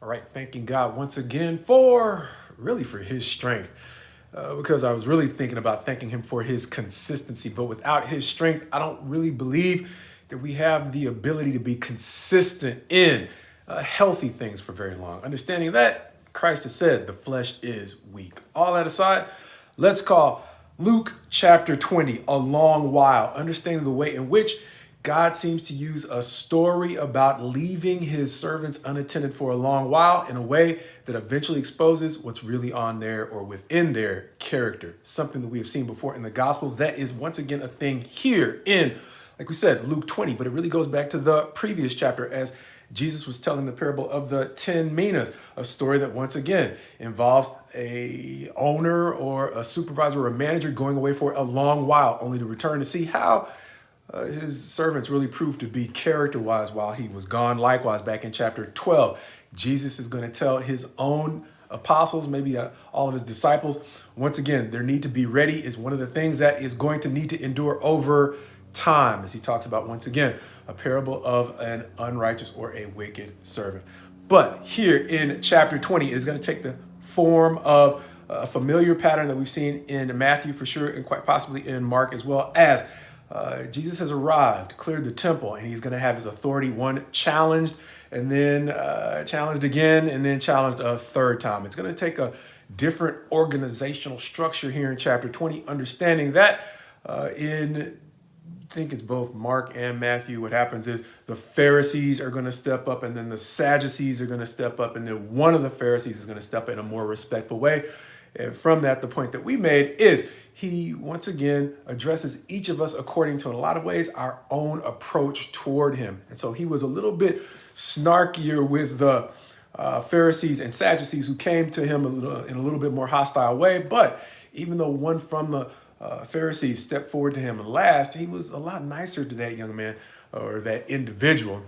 All right, thanking God once again for his strength. Because I was really thinking about thanking him for his consistency. But without his strength, I don't really believe that we have the ability to be consistent in healthy things for very long. Understanding that, Christ has said the flesh is weak. All that aside, let's call Luke chapter 20 a long while, understanding the way in which God seems to use a story about leaving his servants unattended for a long while in a way that eventually exposes what's really on there or within their character. Something that we have seen before in the Gospels. That is once again a thing here in, like we said, Luke 20, but it really goes back to the previous chapter as Jesus was telling the parable of the 10 minas, a story that once again involves a owner or a supervisor or a manager going away for a long while only to return to see how his servants really proved to be character-wise while he was gone. Likewise, back in chapter 12, Jesus is going to tell his own apostles, maybe all of his disciples, once again, their need to be ready is one of the things that is going to need to endure over time, as he talks about, once again, a parable of an unrighteous or a wicked servant. But here in chapter 20, it is going to take the form of a familiar pattern that we've seen in Matthew for sure, and quite possibly in Mark as well, as Jesus has arrived, cleared the temple, and he's going to have his authority, one, challenged, and then challenged again, and then challenged a third time. It's going to take a different organizational structure here in chapter 20, understanding that I think it's both Mark and Matthew, what happens is the Pharisees are going to step up, and then the Sadducees are going to step up, and then one of the Pharisees is going to step up in a more respectful way. And from that, the point that we made is he once again addresses each of us according to, in a lot of ways, our own approach toward him. And so he was a little bit snarkier with the Pharisees and Sadducees who came to him in a little bit more hostile way. But even though one from the Pharisees stepped forward to him last, he was a lot nicer to that young man or that individual,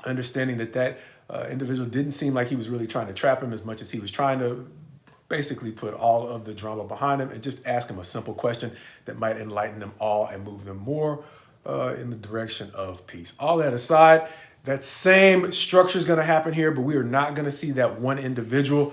understanding that individual didn't seem like he was really trying to trap him as much as he was trying to basically put all of the drama behind him and just ask him a simple question that might enlighten them all and move them more in the direction of peace. All that aside, that same structure is going to happen here, but we are not going to see that one individual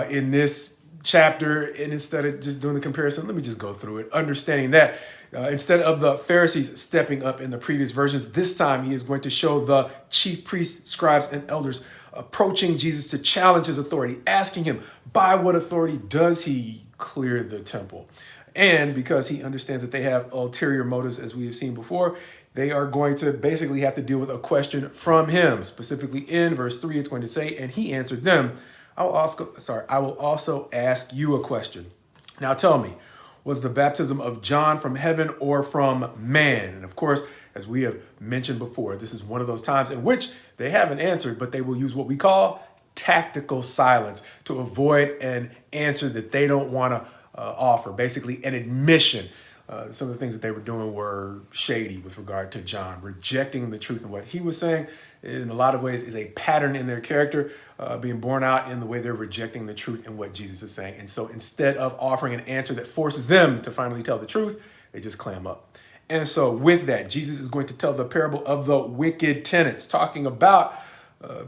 in this chapter. And instead of just doing the comparison, let me just go through it, understanding that instead of the Pharisees stepping up in the previous versions, this time he is going to show the chief priests, scribes, and elders approaching Jesus to challenge his authority, asking him, by what authority does he clear the temple? And because he understands that they have ulterior motives, as we have seen before, they are going to basically have to deal with a question from him. Specifically in verse 3, it's going to say, and he answered them, I will also ask you a question. Now tell me, was the baptism of John from heaven or from man? And of course, as we have mentioned before, this is one of those times in which they haven't answered, but they will use what we call tactical silence to avoid an answer that they don't want to offer, basically an admission. Some of the things that they were doing were shady with regard to John, rejecting the truth and what he was saying in a lot of ways is a pattern in their character being borne out in the way they're rejecting the truth and what Jesus is saying. And so instead of offering an answer that forces them to finally tell the truth, they just clam up. And so with that, Jesus is going to tell the parable of the wicked tenants, talking about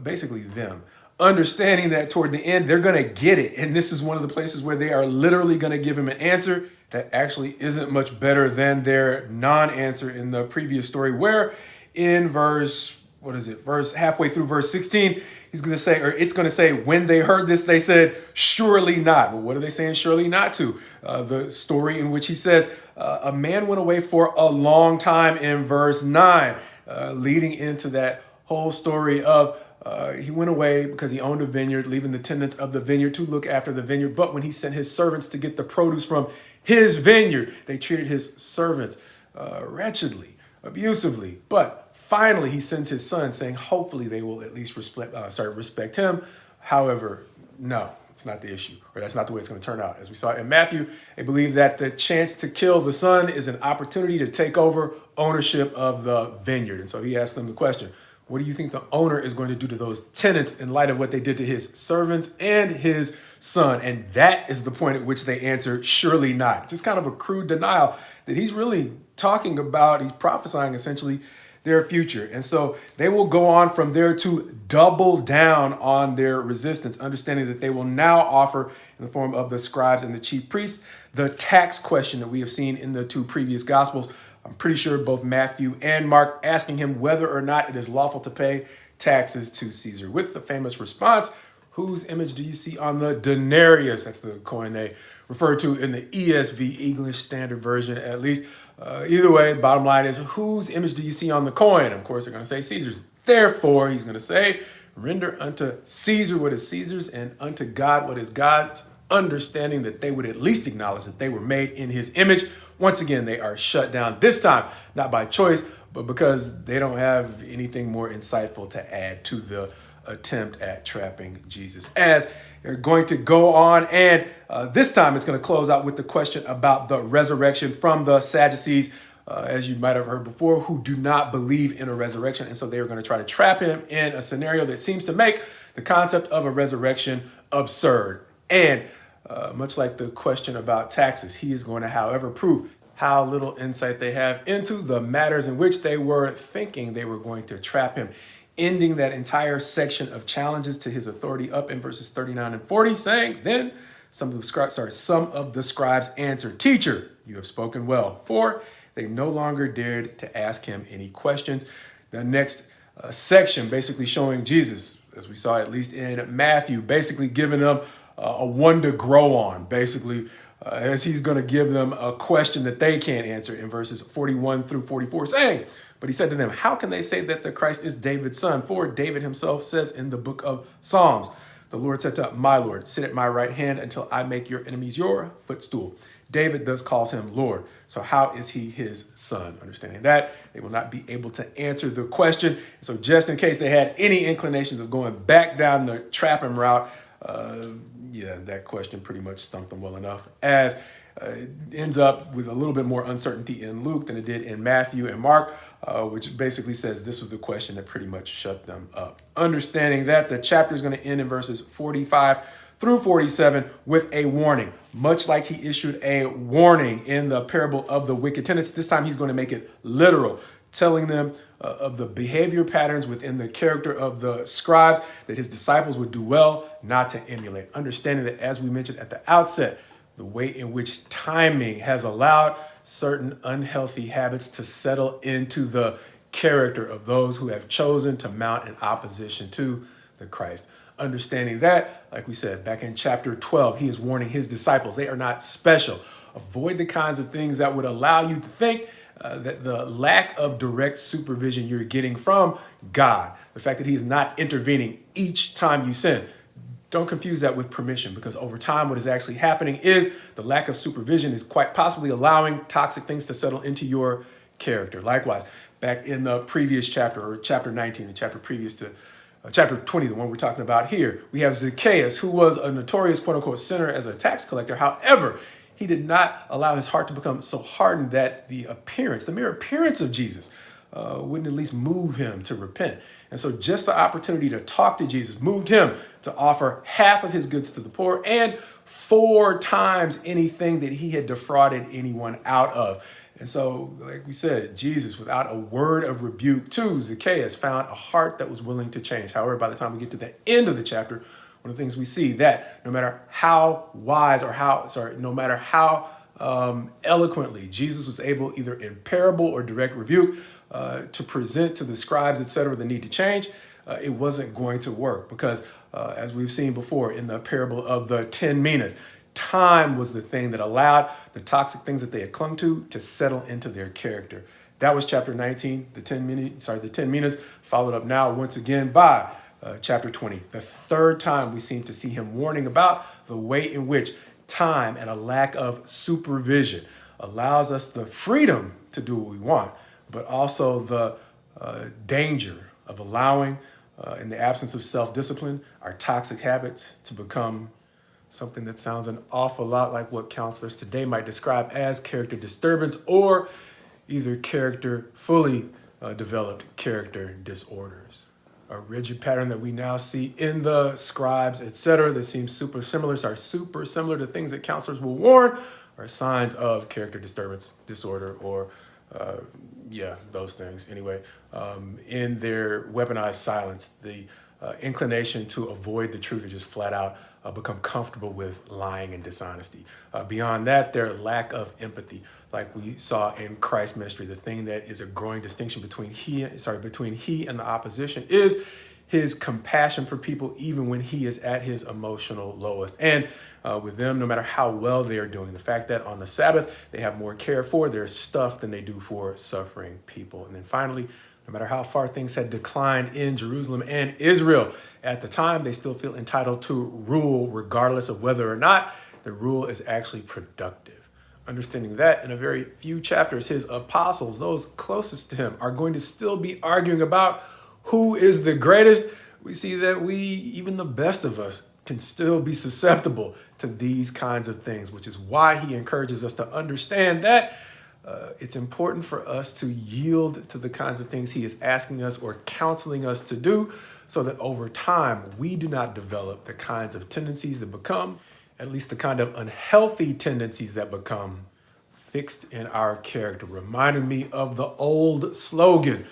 basically them, understanding that toward the end, they're going to get it. And this is one of the places where they are literally going to give him an answer that actually isn't much better than their non-answer in the previous story, where in verse halfway through verse 16, he's going to say, or it's going to say, when they heard this, they said, surely not. Well, what are they saying surely not to? The story in which he says, a man went away for a long time in verse 9, leading into that whole story of he went away because he owned a vineyard, leaving the tenants of the vineyard to look after the vineyard. But when he sent his servants to get the produce from his vineyard, they treated his servants wretchedly, abusively. But finally, he sends his son saying, hopefully they will at least respect him. However, no, it's not the issue, or that's not the way it's going to turn out. As we saw in Matthew, they believe that the chance to kill the son is an opportunity to take over ownership of the vineyard. And so he asked them the question, what do you think the owner is going to do to those tenants in light of what they did to his servants and his son? And that is the point at which they answer, surely not. Just kind of a crude denial that he's really talking about. He's prophesying essentially their future. And so they will go on from there to double down on their resistance, understanding that they will now offer, in the form of the scribes and the chief priests, the tax question that we have seen in the two previous gospels. I'm pretty sure both Matthew and Mark asking him whether or not it is lawful to pay taxes to Caesar, with the famous response, whose image do you see on the denarius? That's the coin they refer to in the ESV, English Standard Version, at least. Either way, bottom line is, whose image do you see on the coin? Of course, they're going to say Caesar's. Therefore, he's going to say, render unto Caesar what is Caesar's, and unto God what is God's, understanding that they would at least acknowledge that they were made in his image. Once again, they are shut down, this time not by choice, but because they don't have anything more insightful to add to the attempt at trapping Jesus. As they're going to go on, and this time it's going to close out with the question about the resurrection from the Sadducees, as you might have heard before, who do not believe in a resurrection. And so they are going to try to trap him in a scenario that seems to make the concept of a resurrection absurd. And much like the question about taxes, he is going to, however, prove how little insight they have into the matters in which they were thinking they were going to trap him, ending that entire section of challenges to his authority up in verses 39 and 40, saying, then some of the scribes answered, Teacher, you have spoken well. For they no longer dared to ask him any questions. The next section basically showing Jesus, as we saw at least in Matthew, basically giving them a one to grow on, basically, as he's going to give them a question that they can't answer in verses 41 through 44, saying, but he said to them, how can they say that the Christ is David's son? For David himself says in the book of Psalms, the Lord said to my Lord, sit at my right hand until I make your enemies your footstool. David thus calls him Lord. So how is he his son? Understanding that, they will not be able to answer the question. So just in case they had any inclinations of going back down the trap him route, that question pretty much stumped them well enough, as it ends up with a little bit more uncertainty in Luke than it did in Matthew and Mark, which basically says this was the question that pretty much shut them up. Understanding that, the chapter is going to end in verses 45 through 47 with a warning, much like he issued a warning in the parable of the wicked tenants. This time he's going to make it literal, telling them of the behavior patterns within the character of the scribes that his disciples would do well not to emulate. Understanding that, as we mentioned at the outset, the way in which timing has allowed certain unhealthy habits to settle into the character of those who have chosen to mount in opposition to the Christ. Understanding that, like we said, back in chapter 12, he is warning his disciples, they are not special. Avoid the kinds of things that would allow you to think that the lack of direct supervision you're getting from God, the fact that he is not intervening each time you sin, don't confuse that with permission, because over time what is actually happening is the lack of supervision is quite possibly allowing toxic things to settle into your character. Likewise, back in the previous chapter, or chapter 19, the chapter previous to chapter 20, the one we're talking about here, we have Zacchaeus, who was a notorious quote-unquote sinner as a tax collector. However, he did not allow his heart to become so hardened that the mere appearance of Jesus wouldn't at least move him to repent. And so just the opportunity to talk to Jesus moved him to offer half of his goods to the poor and 4 times anything that he had defrauded anyone out of. And so, like we said, Jesus, without a word of rebuke to Zacchaeus, found a heart that was willing to change. However, by the time we get to the end of the chapter, one of the things we see that no matter how wise or no matter how eloquently Jesus was able, either in parable or direct rebuke, to present to the scribes, etc., the need to change, it wasn't going to work because, as we've seen before in the parable of the 10 minas, time was the thing that allowed the toxic things that they had clung to settle into their character. That was chapter 19, the 10 minas, followed up now once again by chapter 20. The third time we seem to see him warning about the way in which time and a lack of supervision allows us the freedom to do what we want, but also the danger of allowing, in the absence of self-discipline, our toxic habits to become something that sounds an awful lot like what counselors today might describe as character disturbance, or either fully developed character disorders. A rigid pattern that we now see in the scribes, etc., that seems super similar to things that counselors will warn are signs of character disturbance, disorder, or Yeah, those things. Anyway, in their weaponized silence, the inclination to avoid the truth or just flat out become comfortable with lying and dishonesty. Beyond that, their lack of empathy, like we saw in Christ's ministry, the thing that is a growing distinction between he and the opposition is his compassion for people, even when he is at his emotional lowest. And with them, no matter how well they are doing, the fact that on the Sabbath they have more care for their stuff than they do for suffering people. And then finally, no matter how far things had declined in Jerusalem and Israel at the time, they still feel entitled to rule regardless of whether or not the rule is actually productive. Understanding that in a very few chapters, his apostles, those closest to him, are going to still be arguing about who is the greatest. We see that even the best of us, can still be susceptible to these kinds of things, which is why he encourages us to understand that it's important for us to yield to the kinds of things he is asking us or counseling us to do, so that over time we do not develop the kinds of tendencies that become, at least the kind of unhealthy tendencies that become fixed in our character. Reminding me of the old slogan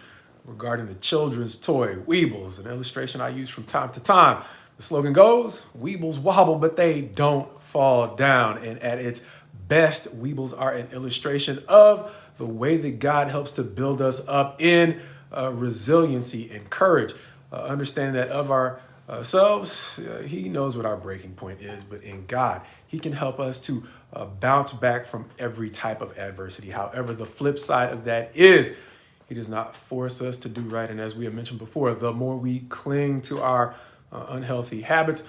regarding the children's toy, Weebles, an illustration I use from time to time. The slogan goes, Weebles wobble, but they don't fall down. And at its best, Weebles are an illustration of the way that God helps to build us up in resiliency and courage. Understanding that of ourselves, he knows what our breaking point is, but in God, he can help us to bounce back from every type of adversity. However, the flip side of that is he does not force us to do right. And as we have mentioned before, the more we cling to our unhealthy habits,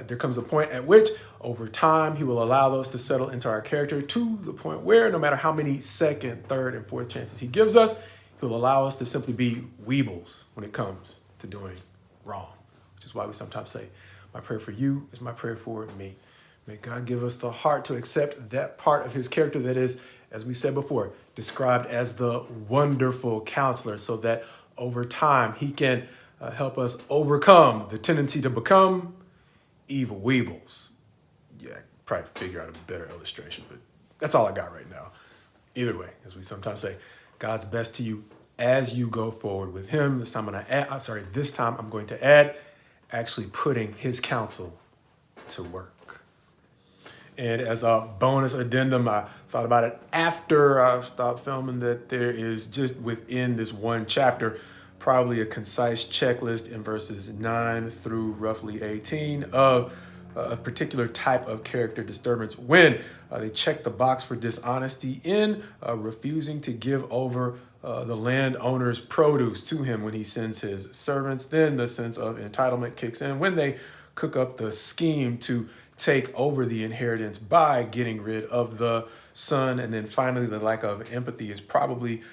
there comes a point at which, over time, he will allow those to settle into our character to the point where, no matter how many second, third, and fourth chances he gives us, he'll allow us to simply be Weebles when it comes to doing wrong, which is why we sometimes say, my prayer for you is my prayer for me. May God give us the heart to accept that part of his character that is, as we said before, described as the wonderful counselor, so that over time he can help us overcome the tendency to become evil Weebles. Yeah, probably figure out a better illustration, but that's all I got right now. Either way, as we sometimes say, God's best to you as you go forward with him. This time I'm going to add actually putting his counsel to work. And as a bonus addendum, I thought about it after I stopped filming, that there is just within this one chapter probably a concise checklist in verses 9 through roughly 18 of a particular type of character disturbance when they check the box for dishonesty in refusing to give over the landowner's produce to him when he sends his servants. Then the sense of entitlement kicks in when they cook up the scheme to take over the inheritance by getting rid of the son. And then finally, the lack of empathy is probably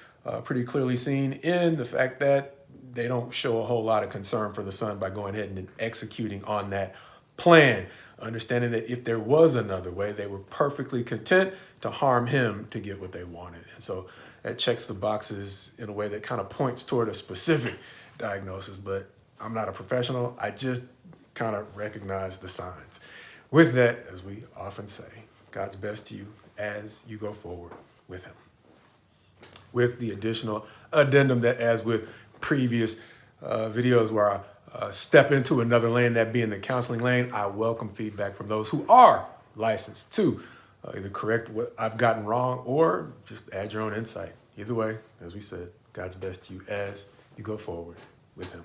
pretty clearly seen in the fact that they don't show a whole lot of concern for the son by going ahead and executing on that plan, understanding that if there was another way, they were perfectly content to harm him to get what they wanted. And so that checks the boxes in a way that kind of points toward a specific diagnosis, but I'm not a professional. I just kind of recognize the signs. With that, as we often say, God's best to you as you go forward with him. With the additional addendum that, as with previous videos where I step into another lane, that being the counseling lane, I welcome feedback from those who are licensed to either correct what I've gotten wrong or just add your own insight. Either way, as we said, God's best to you as you go forward with him.